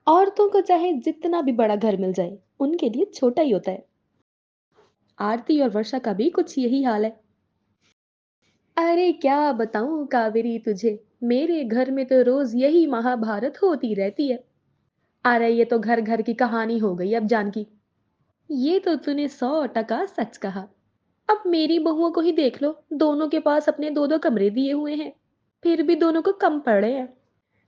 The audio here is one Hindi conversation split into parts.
औरतों को चाहे जितना भी बड़ा घर मिल जाए, उनके लिए छोटा ही होता है। आरती और वर्षा का भी कुछ यही हाल है। अरे क्या बताऊं कावेरी तुझे, मेरे घर में तो रोज यही महाभारत होती रहती है। अरे ये तो घर घर की कहानी हो गई अब जानकी। ये तो तूने 100% सच कहा। अब मेरी बहुओं को ही देख लो, दोनों के पास अपने दो दो कमरे दिए हुए हैं, फिर भी दोनों को कम पड़े हैं।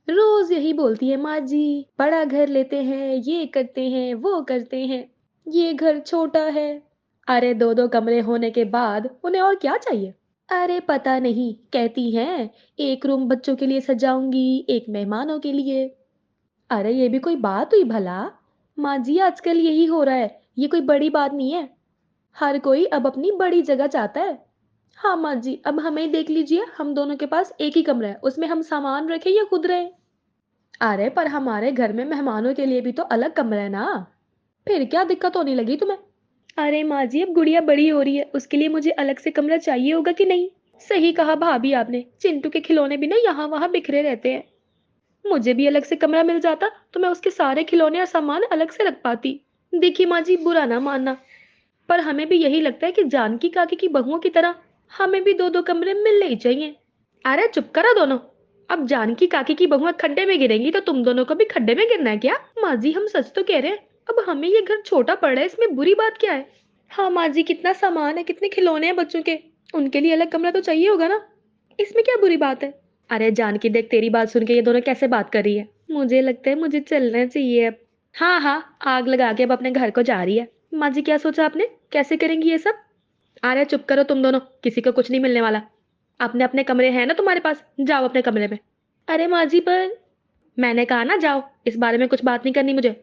रोज यही बोलती है, माँ जी बड़ा घर लेते हैं, ये करते हैं वो करते हैं, ये घर छोटा है। अरे दो दो कमरे होने के बाद उन्हें और क्या चाहिए। अरे पता नहीं, कहती हैं एक रूम बच्चों के लिए सजाऊंगी, एक मेहमानों के लिए। अरे ये भी कोई बात हुई भला। माँ जी आजकल यही हो रहा है, ये कोई बड़ी बात नहीं है। हर कोई अब अपनी बड़ी जगह चाहता है। हाँ माँ जी, अब हमें ही देख लीजिए, हम दोनों के पास एक ही कमरा है, उसमें हम सामान रखें या खुद रहे। अरे पर हमारे घर में मेहमानों के लिए भी तो अलग कमरा है ना। फिर क्या दिक्कत होने लगी तुम्हें। अरे माँ जी, अब गुड़िया बड़ी हो रही है, उसके लिए मुझे अलग से कमरा चाहिए होगा कि नहीं। सही कहा भाभी आपने, चिंटू के खिलौने भी ना यहाँ वहाँ बिखरे रहते हैं। मुझे भी अलग से कमरा मिल जाता तो मैं उसके सारे खिलौने और सामान अलग से रख पाती। देखिए माँ जी, बुरा ना मानना, पर हमें भी यही लगता है कि जानकी काकी की बहुओं की तरह हमें भी दो दो कमरे मिलने ही चाहिए। अरे चुप करो दोनों। अब जानकी काकी की बहुएं खड्डे में गिरेंगी तो तुम दोनों को भी खड्डे में गिरना है क्या। माँ जी हम सच तो कह रहे हैं, अब हमें ये घर छोटा पड़ रहा है, इसमें बुरी बात क्या है। हाँ माँ जी, कितना सामान है, कितने खिलौने हैं बच्चों के, उनके लिए अलग कमरा तो चाहिए होगा ना। इसमें क्या बुरी बात है। अरे जानकी देख, तेरी बात सुन के ये दोनों कैसे बात कर रही है। मुझे लगता है मुझे चलना चाहिए अब। हाँ हाँ, आग लगा के अब अपने घर को जा रही है। माँ जी क्या सोचा आपने, कैसे करेंगी ये सब। अरे चुप करो तुम दोनों, किसी को कुछ नहीं मिलने वाला। अपने अपने कमरे हैं ना तुम्हारे पास, जाओ अपने कमरे में। अरे माँ जी पर, मैंने कहा ना जाओ, इस बारे में कुछ बात नहीं करनी मुझे।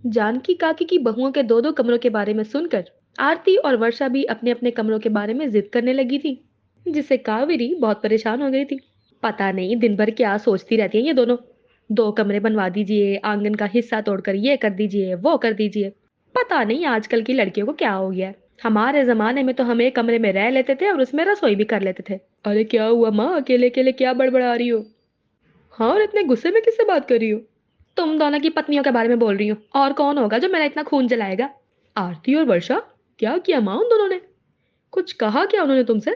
जानकी काकी की बहुओं के दो दो कमरों के बारे में सुनकर आरती और वर्षा भी अपने अपने कमरों के बारे में जिद करने लगी थी, जिससे कावेरी बहुत परेशान हो गई थी। पता नहीं दिन भर क्या सोचती रहती हैं ये दोनों। दो कमरे बनवा दीजिए, आंगन का हिस्सा तोड़कर ये कर दीजिए वो कर दीजिए। पता नहीं आजकल की लड़कियों को क्या हो गया है। हमारे जमाने में तो हम एक कमरे में रह लेते थे और उसमें रसोई भी कर लेते थे। अरे क्या हुआ माँ, अकेले अकेले क्या बड़बड़ा रही हो। हाँ, और इतने गुस्से में किससे बात कर रही हो। तुम दोनों की पत्नियों के बारे में बोल रही हूँ, और कौन होगा जो मेरा इतना खून जलाएगा। आरती और वर्षा, क्या किया माँ उन दोनों ने। कुछ कहा क्या उन्होंने तुमसे।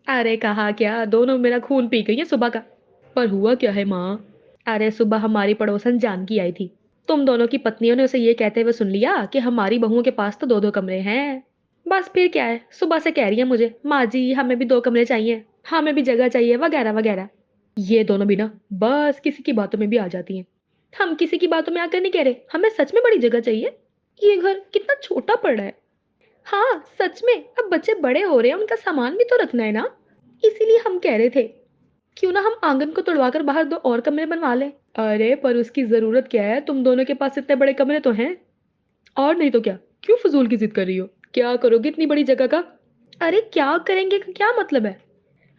अरे कहा क्या, दोनों मेरा खून पी गई है सुबह का। पर हुआ क्या है माँ। अरे सुबह हमारी पड़ोसन जानकी आई थी, तुम दोनों की पत्नियों ने उसे ये कहते हुए सुन लिया कि हमारी बहुओं के पास तो दो दो कमरे हैं। बस फिर क्या है, सुबह से कह रही है मुझे, माँ जी हमें भी दो कमरे चाहिए, हमें भी जगह चाहिए वगैरह वगैरह। ये दोनों भी ना बस किसी की बातों में भी आ जाती हैं। हम किसी की बातों में आकर नहीं कह रहे, हमें सच में बड़ी जगह चाहिए। ये घर कितना छोटा पड़ रहा है। हाँ सच में, अब बच्चे बड़े हो रहे हैं, उनका सामान भी तो रखना है ना। इसीलिए हम कह रहे थे, क्यों ना हम आंगन को तुड़वाकर बाहर दो और कमरे बनवा लें। अरे पर उसकी जरूरत क्या है, तुम दोनों के पास इतने बड़े कमरे तो हैं। और नहीं तो क्या, क्यों फजूल की जिद कर रही हो, क्या करोगे इतनी बड़ी जगह का। अरे क्या करेंगे का क्या मतलब है।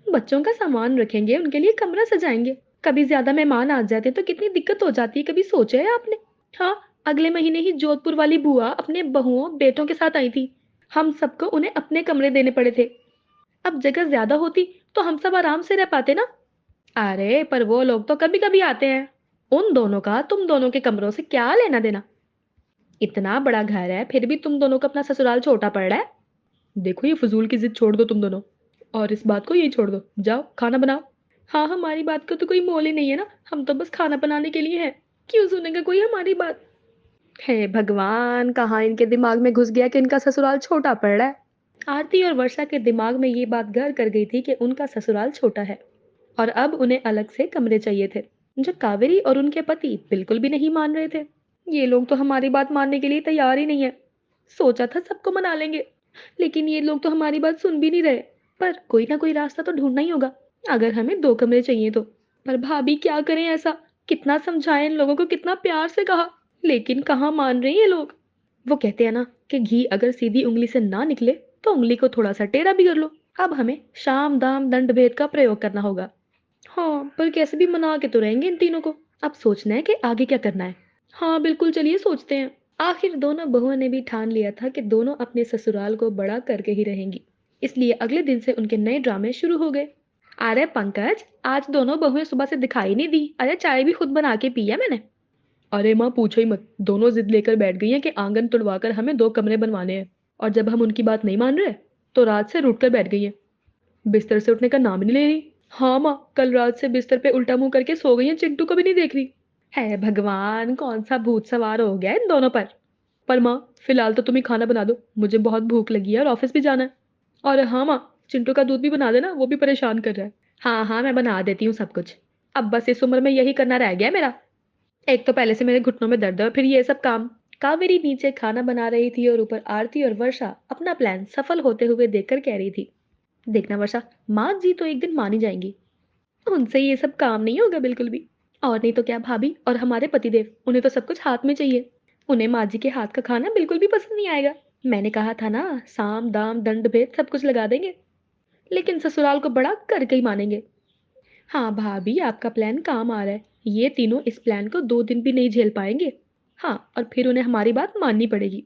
बच्चों का सामान रखेंगे, उनके लिए कमरा सजाएंगे। कभी ज्यादा मेहमान आ जाते तो कितनी दिक्कत हो जाती है, कभी सोचा है आपने। हाँ, अगले महीने ही जोधपुर वाली बुआ अपने बहुओं बेटों के साथ आई थी, हम सबको उन्हें अपने कमरे देने पड़े थे। अब जगह ज्यादा होती तो हम सब आराम से रह पाते ना। अरे पर वो लोग तो कभी कभी आते हैं, उन दोनों का तुम दोनों के कमरों से क्या लेना देना। इतना बड़ा घर है फिर भी तुम दोनों का अपना ससुराल छोटा पड़ रहा है। देखो ये फजूल की जिद छोड़ दो तुम दोनों, और इस बात को यही छोड़ दो, जाओ खाना बनाओ। हाँ, हमारी बात का तो कोई मोल ही नहीं है ना, हम तो बस खाना बनाने के लिए हैं, क्यों सुनेगा कोई हमारी बात। हे भगवान, कहाँ इनके दिमाग में घुस गया कि इनका ससुराल छोटा पड़ रहा है। आरती और वर्षा के दिमाग में ये बात घर कर गई थी कि उनका ससुराल छोटा है और अब उन्हें अलग से कमरे चाहिए थे, जो कावेरी और उनके पति बिल्कुल भी नहीं मान रहे थे। ये लोग तो हमारी बात मानने के लिए तैयार ही नहीं है। सोचा था सबको मना लेंगे, लेकिन ये लोग तो हमारी बात सुन भी नहीं रहे। पर कोई ना कोई रास्ता तो ढूंढना ही होगा, अगर हमें दो कमरे चाहिए तो। पर भाभी क्या करें ऐसा, कितना समझाएं इन लोगों को, कितना प्यार से कहा, लेकिन कहाँ मान रहे हैं ये लोग। वो कहते हैं ना कि घी अगर सीधी उंगली से ना निकले तो उंगली को थोड़ा सा टेढ़ा भी कर लो। अब हमें शाम दाम दंड भेद का प्रयोग करना होगा। हाँ, पर कैसे भी मना के तो रहेंगे इन तीनों को। अब सोचना है कि आगे क्या करना है। हाँ बिल्कुल, चलिए सोचते हैं। आखिर दोनों बहुओं ने भी ठान लिया था कि दोनों अपने ससुराल को बड़ा करके ही रहेंगी, इसलिए अगले दिन से उनके नए ड्रामे शुरू हो गए। अरे पंकज, आज दोनों बहुएं सुबह से दिखाई नहीं दी, अरे चाय भी खुद बना के पी है मैंने। अरे माँ पूछो ही मत, दोनों जिद लेकर बैठ गई हैं कि आंगन तुड़वाकर हमें 2 कमरे बनवाने हैं। और जब हम उनकी बात नहीं मान रहे, तो रात से रूठ कर बैठ गई हैं। बिस्तर से उठने का नाम ही नहीं ले रही। हाँ माँ, कल रात से बिस्तर पे उल्टा मुँह करके सो गई हैं, चिंटू को भी नहीं देख रही। है भगवान, कौन-सा भूत सवार हो गया है इन दोनों पर माँ, फिलहाल तो तुम ही खाना बना दो, मुझे बहुत भूख लगी है और ऑफिस भी जाना है। और हाँ माँ, चिंटू का दूध भी बना देना, वो भी परेशान कर रहा है। हाँ, हाँ, मैं बना देती हूँ सब कुछ। अब बस इस उम्र में यही करना रह गया है मेरा। एक तो पहले से मेरे घुटनों में दर्द है और फिर ये सब काम। कावेरी नीचे खाना बना रही थी और ऊपर आरती और वर्षा अपना प्लान सफल होते हुए देखकर कह रही थी, देखना वर्षा, माँ जी तो एक दिन मान ही जाएंगी। उनसे ये सब काम नहीं होगा बिल्कुल भी। और नहीं तो क्या भाभी और हमारे पतिदेव, उन्हें तो सब कुछ हाथ में चाहिए। उन्हें माँ जी के हाथ का खाना बिल्कुल भी पसंद नहीं आएगा। मैंने कहा था ना, साम दाम दंड भेद सब कुछ लगा देंगे। लेकिन ससुराल को बड़ा करके ही मानेंगे। हाँ भाभी, आपका प्लान काम आ रहा है। ये तीनों इस प्लान को 2 दिन भी नहीं झेल पाएंगे। हाँ, और फिर उन्हें हमारी बात माननी पड़ेगी।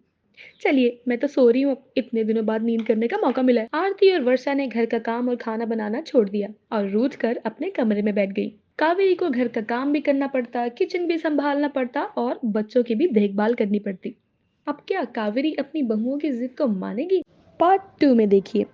चलिए, मैं तो सो रही हूँ अब, इतने दिनों बाद नींद करने का मौका मिला है। आरती और वर्षा ने घर का काम और खाना बनाना छोड़ दिया और रूठ कर अपने कमरे में बैठ गई। कावेरी को घर का काम भी करना पड़ता, किचन भी संभालना पड़ता और बच्चों की भी देखभाल करनी पड़ती। अब क्या कावेरी अपनी बहुओं की जिद को मानेगी? पार्ट 2 में देखिए।